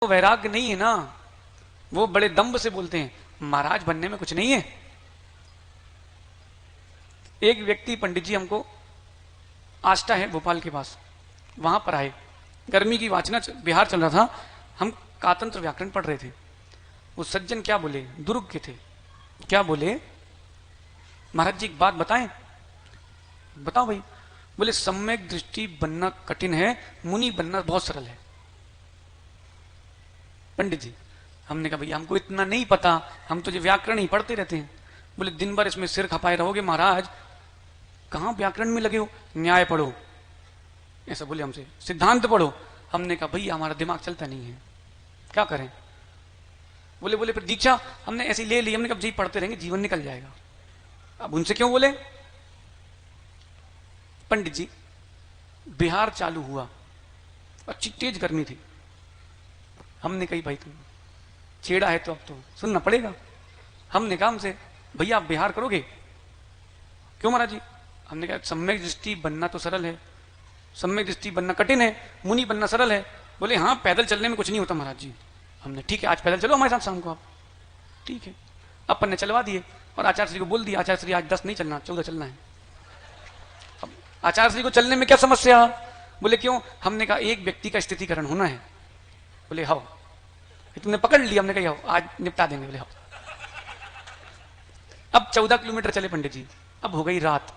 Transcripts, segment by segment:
वैराग्य नहीं है ना, वो बड़े दम्भ से बोलते हैं महाराज बनने में कुछ नहीं है। एक व्यक्ति पंडित जी हमको आष्टा है भोपाल के पास, वहां पर आए, गर्मी की वाचना बिहार चल रहा था, हम कातंत्र व्याकरण पढ़ रहे थे। वो सज्जन क्या बोले, दुर्ग के थे, क्या बोले महाराज जी एक बात बताएं। बताओ भाई। बोले सम्यक दृष्टि बनना कठिन है, मुनि बनना बहुत सरल है। पंडित जी, हमने कहा भैया हमको इतना नहीं पता, हम तो जो व्याकरण ही पढ़ते रहते हैं। बोले दिन भर इसमें सिर खपाए रहोगे महाराज, कहां व्याकरण में लगे हो, न्याय पढ़ो, ऐसा बोले हमसे, सिद्धांत पढ़ो। हमने कहा भैया हमारा दिमाग चलता नहीं है, क्या करें। बोले फिर दीक्षा हमने ऐसी ले ली। हमने कहा जी पढ़ते रहेंगे जीवन निकल जाएगा। अब उनसे क्यों बोले। पंडित जी बिहार चालू हुआ, अच्छी तेज गर्मी थी। हमने कही भाई तुम छेड़ा है तो अब तो सुनना पड़ेगा। हमने कहा हमसे भैया आप बिहार करोगे। क्यों महाराज जी। हमने कहा सम्यक दृष्टि बनना तो सरल है, सम्यक दृष्टि बनना कठिन है, मुनि बनना सरल है। बोले हाँ पैदल चलने में कुछ नहीं होता महाराज जी। हमने ठीक है आज पैदल चलो हमारे साथ शाम को आप। ठीक है अपन ने चलवा दिए और आचार्य श्री को बोल दिया आचार्य श्री आज 10 नहीं चलना 14 चलना है। अब आचार्य श्री को चलने में क्या समस्या। बोले क्यों। हमने कहा एक व्यक्ति का स्थितिकरण होना है। बोले हाँ तुमने पकड़ लिया। हमने कहा हाँ आज निपटा देंगे। बोले हाँ। अब 14 किलोमीटर चले पंडित जी। अब हो गई रात।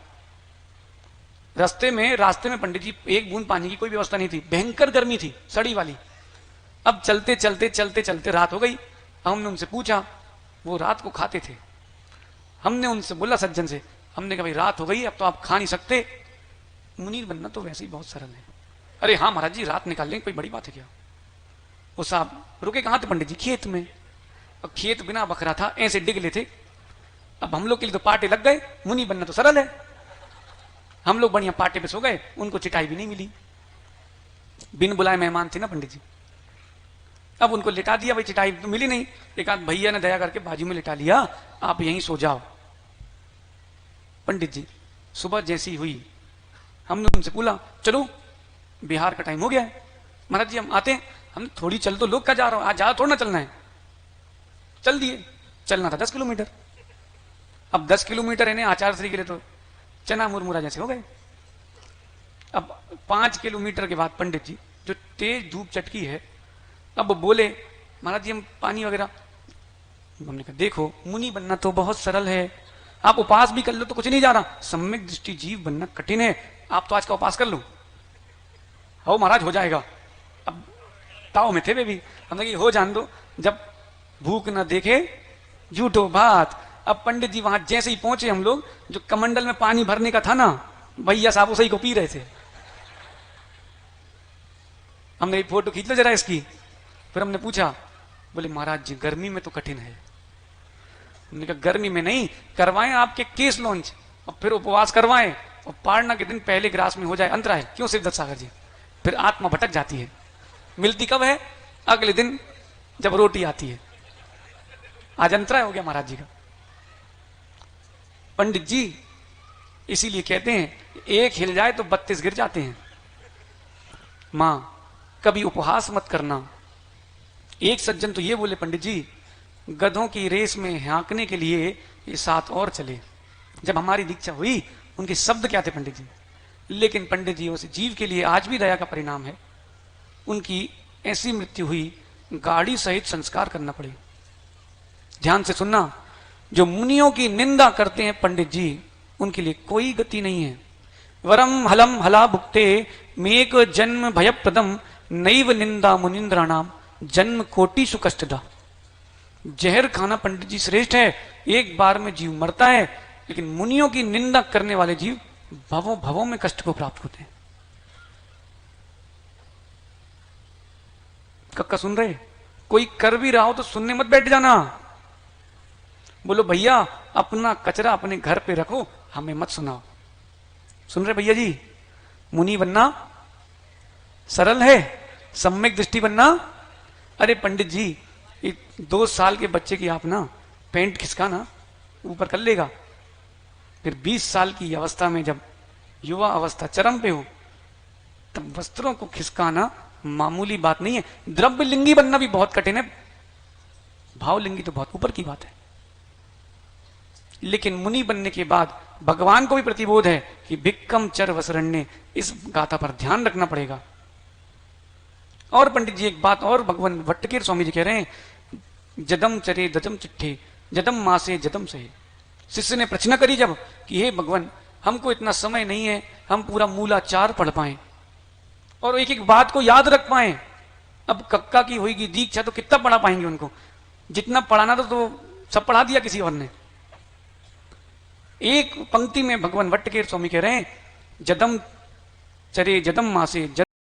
रास्ते में पंडित जी एक बूंद पानी की कोई व्यवस्था नहीं थी, भयंकर गर्मी थी सड़ी वाली। अब चलते चलते रात हो गई। हमने उनसे पूछा, वो रात को खाते थे। हमने उनसे बोला सज्जन से, हमने कहा भाई रात हो गई अब तो आप खा नहीं सकते, मुनीर बनना तो वैसे ही बहुत सरल है। अरे हाँ महाराज जी रात निकाल लेंगे, कोई बड़ी बात है क्या। वो साहब रुके कहां थे पंडित जी, खेत में। अब खेत बिना बखरा था, ऐसे डिगले थे। अब हम लोग के लिए तो पाटे लग गए, मुनि बनना तो सरल है। हम लोग बढ़िया पाटे पे सो गए, उनको चिटाई भी नहीं मिली। बिन बुलाए मेहमान थे ना पंडित जी। अब उनको लिटा दिया, भाई चिटाई तो मिली नहीं। एक आध भैया ने दया करके बाजू में लिटा लिया, आप यहीं सो जाओ। पंडित जी सुबह जैसी हुई हमने उनसे बोला चलो बिहार का टाइम हो गया है, महाराज जी हम आते हैं। हमने थोड़ी चल तो लोग क्या जा रहा हूं, आज ज्यादा थोड़ा ना चलना है। चल दिए। चलना था 10 किलोमीटर। अब 10 किलोमीटर है आचार्य श्री के लिए तो चना मुरमुरा जैसे हो गए। अब 5 किलोमीटर के बाद पंडित जी जो तेज धूप चटकी है, अब बोले महाराज जी हम पानी वगैरह। हमने कहा देखो मुनि बनना तो बहुत सरल है, आप उपास भी कर लो तो कुछ नहीं जा रहा, सम्यक दृष्टि जीव बनना कठिन है, आप तो आज का उपास कर लो। हो महाराज हो जाएगा। अब ताव में थे वे भी। हमने कहा हो जान दो, जब भूख ना देखे झूठो बात। अब पंडित जी वहां जैसे ही पहुंचे हम लोग, जो कमंडल में पानी भरने का था ना, भैया साहब उसे ही को पी रहे थे। हमने एक फोटो खींच लो जरा इसकी। फिर हमने पूछा, बोले महाराज जी गर्मी में तो कठिन है। हमने कहा गर्मी में नहीं, करवाएं आपके केस लॉन्च और फिर उपवास करवाएं और पारना के दिन पहले ग्रास में हो जाए अंतराय। क्यों शिवदत्त सागर जी। फिर आत्मा भटक जाती है। मिलती कब है, अगले दिन जब रोटी आती है। आज अंतराय हो गया महाराज जी का। पंडित जी इसीलिए कहते हैं एक हिल जाए तो 32 गिर जाते हैं। मां कभी उपहास मत करना। एक सज्जन तो ये बोले पंडित जी गधों की रेस में हाँकने के लिए ये 7 और चले। जब हमारी दीक्षा हुई उनके शब्द क्या थे पंडित जी। लेकिन पंडित जी उस जीव के लिए आज भी दया का परिणाम है। उनकी ऐसी मृत्यु हुई, गाड़ी सहित संस्कार करना पड़े। ध्यान से सुनना, जो मुनियों की निंदा करते हैं पंडित जी, उनके लिए कोई गति नहीं है। वरम हलम हला भुक्ते मेक जन्म भयप्रदम नैव निंदा मुनिंद्राणाम जन्म कोटि सुकष्टदा। जहर खाना पंडित जी श्रेष्ठ है, एक बार में जीव मरता है, लेकिन मुनियों की निंदा करने वाले जीव भवों भवों में कष्ट को प्राप्त होते हैं। कक्का सुन रहे, कोई कर भी रहा हो तो सुनने मत बैठ जाना। बोलो भैया अपना कचरा अपने घर पे रखो, हमें मत सुनाओ। सुन रहे भैया जी, मुनि बनना सरल है, सम्यक दृष्टि बनना। अरे पंडित जी 2 साल के बच्चे की आप ना पैंट खिसकाना ऊपर कर लेगा, फिर 20 साल की अवस्था में जब युवा अवस्था चरम पे हो तब वस्त्रों को खिसकाना मामूली बात नहीं है। द्रव्य लिंगी बनना भी बहुत कठिन है, भावलिंगी तो बहुत ऊपर की बात है। लेकिन मुनि बनने के बाद भगवान को भी प्रतिबोध है कि भिक्कम चर वसरण्य, इस गाथा पर ध्यान रखना पड़ेगा। और पंडित जी एक बात और भगवान भट्टकेर स्वामी जी कह रहे हैं, जदम चरे दजम चिट्ठे जदम मासे जदम सहे। शिष्य ने प्रश्न करी जब कि हे भगवान, हमको इतना समय नहीं है हम पूरा मूलाचार पढ़ पाए और एक एक बात को याद रख पाए। अब कक्का की होगी दीक्षा तो कितना पढ़ा पाएंगे उनको, जितना पढ़ाना था तो सब पढ़ा दिया किसी और ने। एक पंक्ति में भगवान भट्टकेर स्वामी कह रहे हैं, जदम चरे जदम मासे